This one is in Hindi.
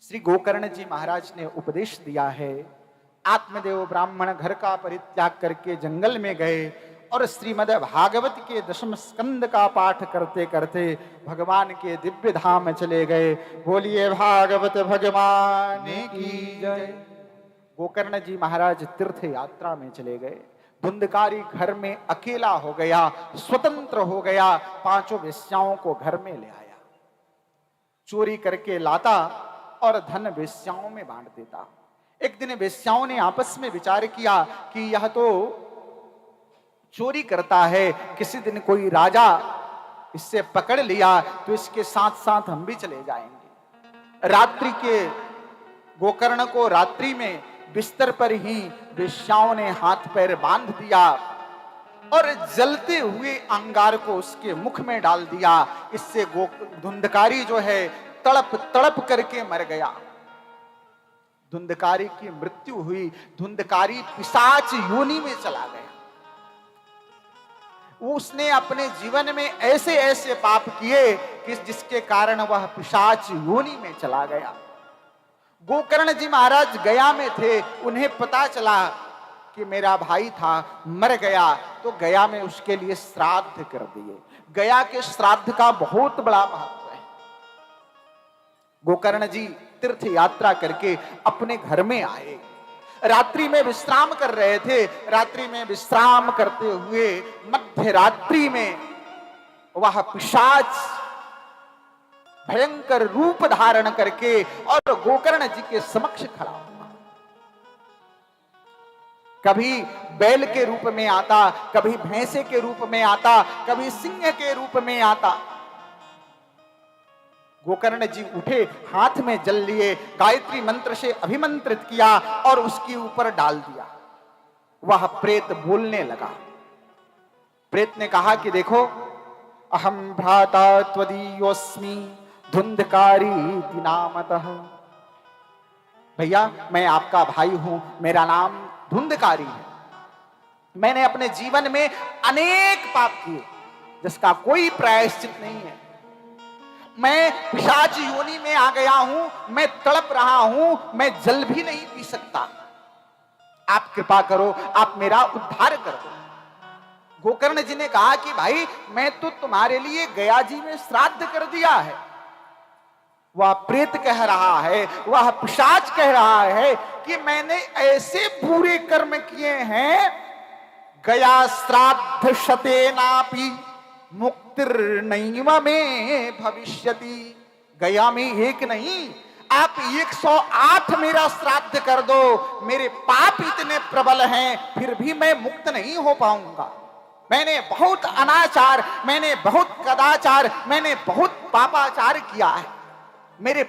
श्री गोकर्ण जी महाराज ने उपदेश दिया है। आत्मदेव ब्राह्मण घर का परित्याग करके जंगल में गए और श्रीमद् भागवत के दशम स्कंद का पाठ करते करते भगवान के दिव्य धाम चले गए। बोलिए भागवत भगवान की जय। गोकर्ण जी महाराज तीर्थ यात्रा में चले गए। धुंधकारी घर में अकेला हो गया, स्वतंत्र हो गया। पांचों वेश्याओं को घर में ले आया, चोरी करके लाता और धन वेश्याओं में बांट देता। एक दिन वेश्याओं ने आपस में विचार किया कि यह तो चोरी करता है, किसी दिन कोई राजा इससे पकड़ लिया तो इसके साथ साथ हम भी चले जाएंगे। रात्रि के गोकर्ण को रात्रि में बिस्तर पर ही वेश्याओं ने हाथ पैर बांध दिया और जलते हुए अंगार को उसके मुख में डाल दिया। इससे धुंधकारी जो है तड़प तड़प करके मर गया। धुंधकारी की मृत्यु हुई। धुंधकारी पिशाच योनि में चला गया। उसने अपने जीवन में ऐसे ऐसे पाप किए कि जिसके कारण वह पिशाच योनि में चला गया। गोकर्ण जी महाराज गया में थे। उन्हें पता चला कि मेरा भाई था, मर गया, तो गया में उसके लिए श्राद्ध कर दिए। गया के श्राद्ध का बहुत बड़ा महत्व है। गोकर्ण जी तीर्थ यात्रा करके अपने घर में आए। रात्रि में विश्राम कर रहे थे। रात्रि में विश्राम करते हुए मध्य रात्रि में वह पिशाच भयंकर रूप धारण करके और गोकर्ण जी के समक्ष खड़ा हुआ। कभी बैल के रूप में आता, कभी भैंसे के रूप में आता, कभी सिंह के रूप में आता। गोकर्ण जी उठे, हाथ में जल लिए, गायत्री मंत्र से अभिमंत्रित किया और उसके ऊपर डाल दिया। वह प्रेत बोलने लगा। प्रेत ने कहा कि देखो, अहम भ्राता त्वदीयोस्मि धुंधकारी नामतः। भैया, मैं आपका भाई हूं, मेरा नाम धुंधकारी है। मैंने अपने जीवन में अनेक पाप किए जिसका कोई प्रायश्चित नहीं है। मैं पिशाच योनि में आ गया हूं, मैं तड़प रहा हूं, मैं जल भी नहीं पी सकता। आप कृपा करो, आप मेरा उद्धार कर दो। गोकर्ण जी ने कहा कि भाई, मैं तो तुम्हारे लिए गया जी में श्राद्ध कर दिया है। वह प्रेत कह रहा है, वह पिशाच कह रहा है कि मैंने ऐसे बुरे कर्म किए हैं, गया श्राद्ध शतेनापि मुक्तिर्नैव में भविष्यति। गया में एक नहीं, आप 108 मेरा श्राद्ध कर दो। मेरे पाप इतने प्रबल हैं, फिर भी मैं मुक्त नहीं हो पाऊंगा। मैंने बहुत अनाचार, मैंने बहुत कदाचार, मैंने बहुत पापाचार किया है। मेरे